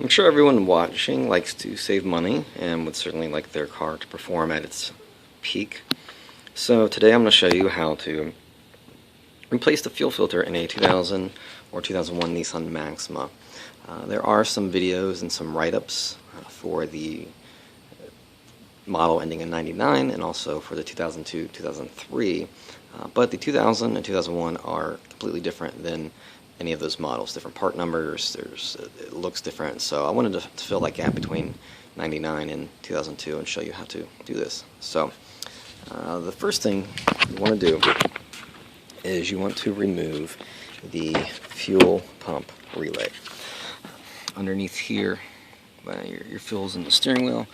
I'm sure everyone watching likes to save money and would certainly like their car to perform at its peak. So today I'm going to show you how to replace the fuel filter in a 2000 or 2001 Nissan Maxima. There are some videos and some write-ups for the model ending in 99 and also for the 2002-2003, but the 2000 and 2001 are completely different than any of those models. Different part numbers, it looks different, so I wanted to fill that gap between 99 and 2002 and show you how to do this. So the first thing you want to do is you want to remove the fuel pump relay. Underneath here, your fuel's in the steering wheel.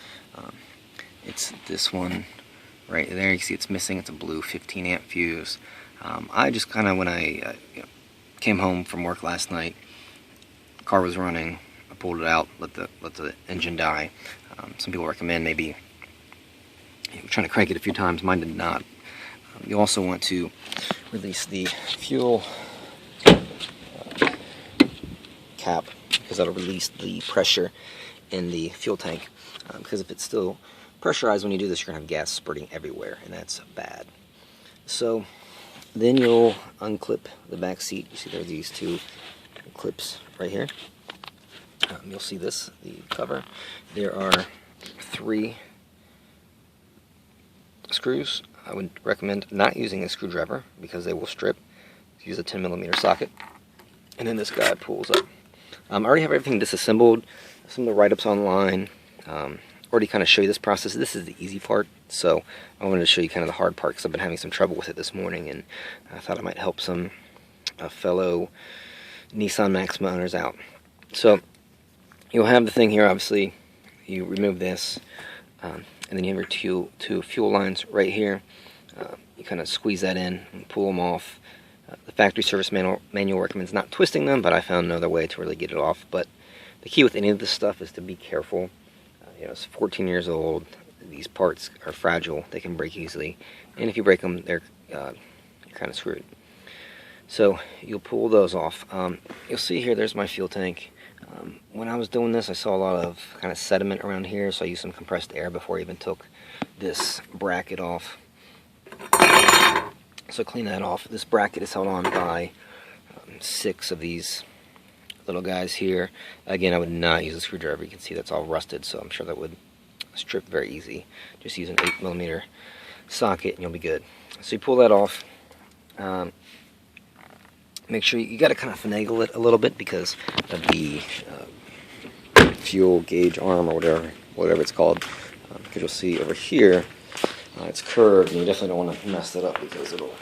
It's this one right there. You can see it's missing. It's a blue 15 amp fuse. I just kind of, when I came home from work last night, the car was running, I pulled it out, let the engine die. Some people recommend maybe trying to crank it a few times. Mine did not. You also want to release the fuel cap, because that'll release the pressure in the fuel tank. Because if it's still pressurized when you do this, you're going to have gas spurting everywhere, and that's bad. So then you'll unclip the back seat. You see there are these two clips right here. You'll see this, the cover. There are 3 screws. I would recommend not using a screwdriver because they will strip. Use a 10mm socket. And then this guy pulls up. I already have everything disassembled. Some of the write-ups online already kind of show you this process. This is the easy part, so I wanted to show you kind of the hard part because I've been having some trouble with it this morning, and I thought it might help some fellow Nissan Maxima owners out. So you'll have the thing here, obviously. You remove this, and then you have your two fuel lines right here. You kind of squeeze that in and pull them off. The factory service manual recommends not twisting them, but I found another way to really get it off. But the key with any of this stuff is to be careful. It's 14 years old. These parts are fragile. They can break easily. And if you break them, you're kind of screwed. So you'll pull those off. You'll see here, there's my fuel tank. When I was doing this, I saw a lot of kind of sediment around here, so I used some compressed air before I even took this bracket off. So clean that off. This bracket is held on by 6 of these little guys here. Again, I would not use a screwdriver. You can see that's all rusted, so I'm sure that would strip very easy. Just use an 8mm socket and you'll be good. So you pull that off. Make sure you got to kind of finagle it a little bit because of the fuel gauge arm or whatever it's called. Because you'll see over here it's curved, and you definitely don't want to mess that up because it'll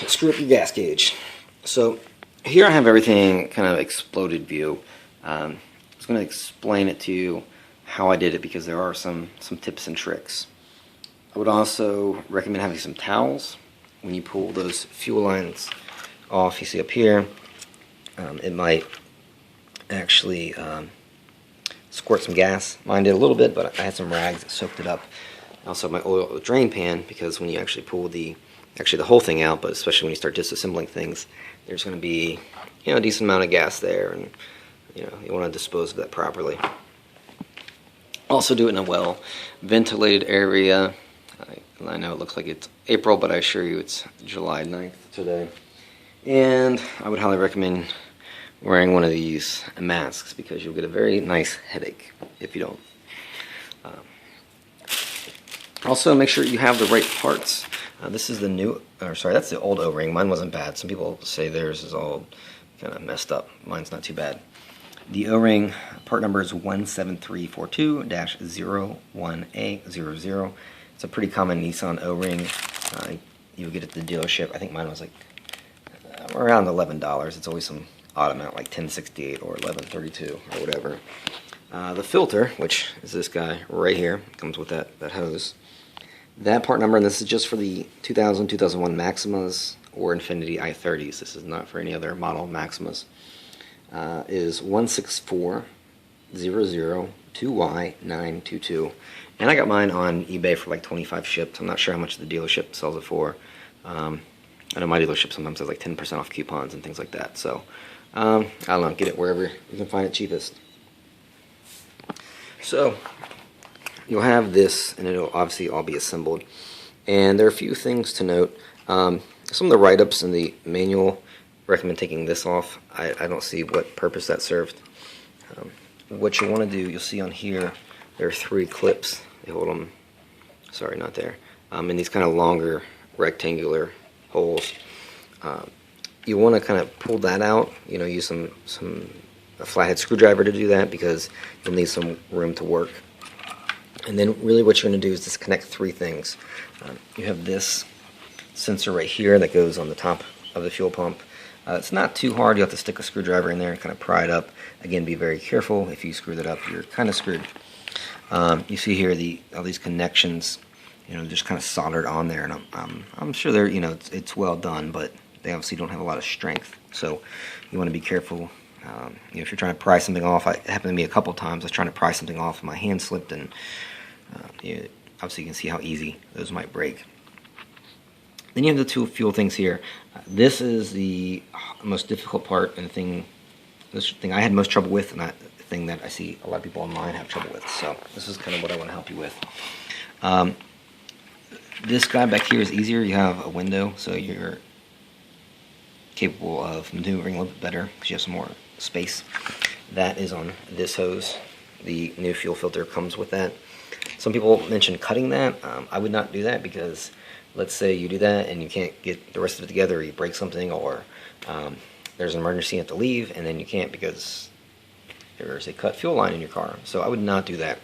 screw up your gas gauge. So here I have everything kind of exploded view. I was going to explain it to you how I did it because there are some tips and tricks. I would also recommend having some towels when you pull those fuel lines off. You see up here, it might actually squirt some gas. Mine did a little bit, but I had some rags that soaked it up. I also have my oil drain pan because when you actually pull the whole thing out, but especially when you start disassembling things, there's going to be a decent amount of gas there, and you want to dispose of that properly. Also do it in a well ventilated area. I know it looks like it's April, but I assure you it's July 9th today. And I would highly recommend wearing one of these masks because you'll get a very nice headache if you don't. Also, make sure you have the right parts. This is the new, or sorry, that's the old O-ring. Mine wasn't bad. Some people say theirs is all kind of messed up. Mine's not too bad. The O-ring part number is 17342-01A00. It's a pretty common Nissan O-ring. You'll get it at the dealership. I think mine was like around $11. It's always some odd amount, like $10.68 or $11.32 or whatever. The filter, which is this guy right here, comes with that hose. That part number, and this is just for the 2000, 2001 Maximas or Infiniti i30s. This is not for any other model Maximas. Is 16400-2Y922. And I got mine on eBay for like 25 shipped. I'm not sure how much the dealership sells it for. I know my dealership sometimes has like 10% off coupons and things like that. So, I don't know, get it wherever you can find it cheapest. So you'll have this, and it'll obviously all be assembled. And there are a few things to note. Some of the write-ups in the manual recommend taking this off. I don't see what purpose that served. What you want to do, you'll see on here, there are 3 clips. They hold them, sorry, not there, in these kind of longer rectangular holes. You want to kind of pull that out, use a flathead screwdriver to do that, because you'll need some room to work. And then really what you're going to do is just connect 3 things. You have this sensor right here that goes on the top of the fuel pump. It's not too hard. You have to stick a screwdriver in there and kind of pry it up. Again, be very careful. If you screw that up, you're kind of screwed. You see here all these connections, just kind of soldered on there, and I'm sure they're, it's well done, but they obviously don't have a lot of strength. So you want to be careful. If you're trying to pry something off, it happened to me a couple times. I was trying to pry something off, and my hand slipped, and obviously you can see how easy those might break. Then you have the 2 fuel things here. This is the most difficult part, and this thing I had most trouble with, and the thing that I see a lot of people online have trouble with. So this is kind of what I want to help you with. This guy back here is easier. You have a window, so you're capable of maneuvering a little bit better because you have some more space. That is on this hose. The new fuel filter comes with that. Some people mention cutting that. I would not do that, because let's say you do that and you can't get the rest of it together, or you break something, or there's an emergency, you have to leave, and then you can't because there's a cut fuel line in your car. So I would not do that.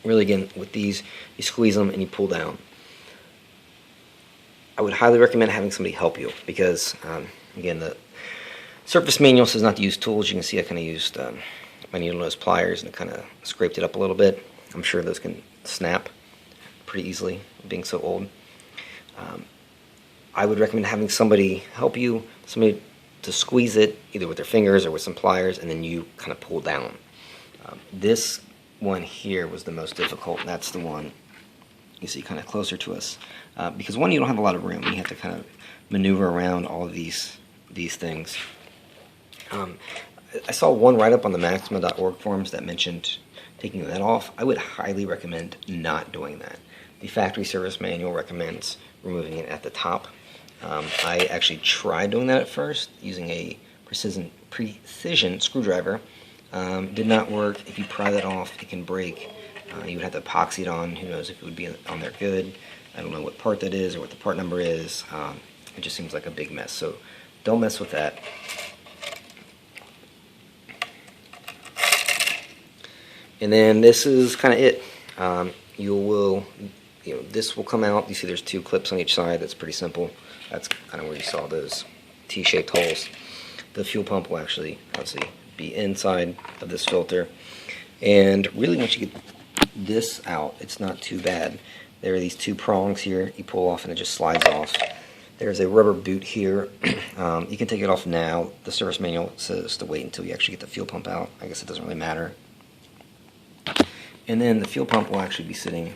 Really, again, with these, you squeeze them and you pull down. I would highly recommend having somebody help you, because again, the surface manual says not to use tools. You can see I kind of used my needle nose pliers and kind of scraped it up a little bit. I'm sure those can snap pretty easily, being so old. I would recommend having somebody help you, somebody to squeeze it either with their fingers or with some pliers, and then you kind of pull down. This one here was the most difficult, and that's the one you see kind of closer to us, because one, you don't have a lot of room. You have to kind of maneuver around all of these things. I saw one write-up on the Maxima.org forums that mentioned taking that off. I would highly recommend not doing that. The factory service manual recommends removing it at the top. I actually tried doing that at first using a precision screwdriver. Did not work. If you pry that off, it can break. You would have to epoxy it on. Who knows if it would be on there good. I don't know what part that is or what the part number is. It just seems like a big mess. So don't mess with that. And then this is kind of it. This will come out. You see there's 2 clips on each side. That's pretty simple. That's kind of where you saw those T-shaped holes. The fuel pump will actually, obviously, be inside of this filter. And really, once you get this out, it's not too bad. There are these 2 prongs here. You pull off and it just slides off. There's a rubber boot here. You can take it off now. The service manual says to wait until you actually get the fuel pump out. I guess it doesn't really matter. And then the fuel pump will actually be sitting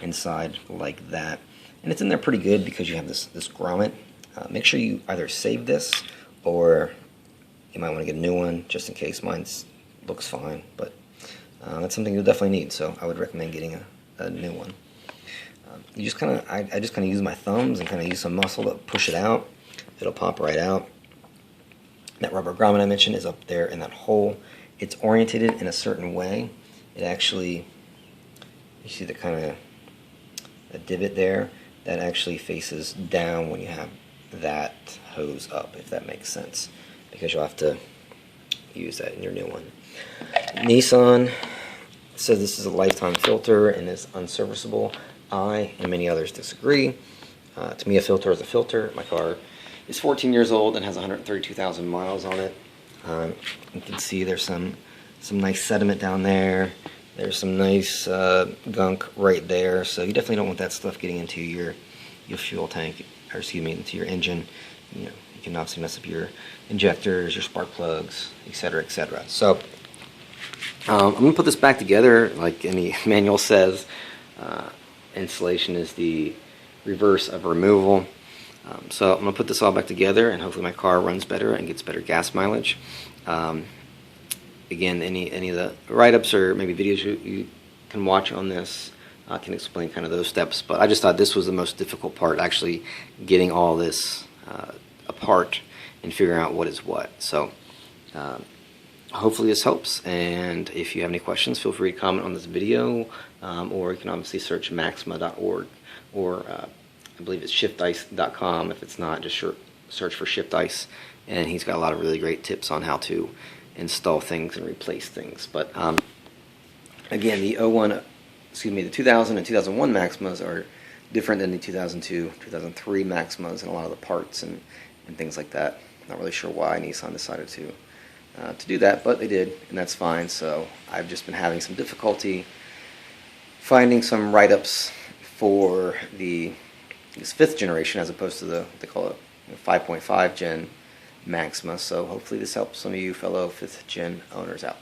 inside like that. And it's in there pretty good because you have this grommet. Make sure you either save this, or you might want to get a new one just in case. Mine looks fine, but that's something you'll definitely need. So I would recommend getting a new one. You just kind of, I just kind of use my thumbs and kind of use some muscle to push it out. It'll pop right out. That rubber grommet I mentioned is up there in that hole. It's orientated in a certain way. It actually, you see the kind of a divot there that actually faces down when you have that hose up, if that makes sense, because you'll have to use that in your new one. Nissan says this is a lifetime filter and is unserviceable. I and many others disagree. To me, a filter is a filter. My car is 14 years old and has 132,000 miles on it. You can see there's some nice sediment down there. There's some nice gunk right there. So you definitely don't want that stuff getting into your fuel tank, or excuse me, into your engine. You can obviously mess up your injectors, your spark plugs, etc., etc. So I'm going to put this back together like any manual says. Installation is the reverse of removal. So I'm going to put this all back together, and hopefully my car runs better and gets better gas mileage. again, any of the write-ups or maybe videos you can watch on this can explain kind of those steps. But I just thought this was the most difficult part, actually getting all this apart and figuring out what is what. So hopefully this helps, and if you have any questions, feel free to comment on this video, or you can obviously search maxima.org, or I believe it's shiftice.com. If it's not, just search for Shift Ice, and he's got a lot of really great tips on how to install things and replace things. But again, the 2000 and 2001 Maximas are different than the 2002, 2003 Maximas, and a lot of the parts and things like that. Not really sure why Nissan decided to do that, but they did, and that's fine. So I've just been having some difficulty finding some write-ups for this 5th generation as opposed to they call it 5.5 gen Maxima. So hopefully this helps some of you fellow 5th gen owners out.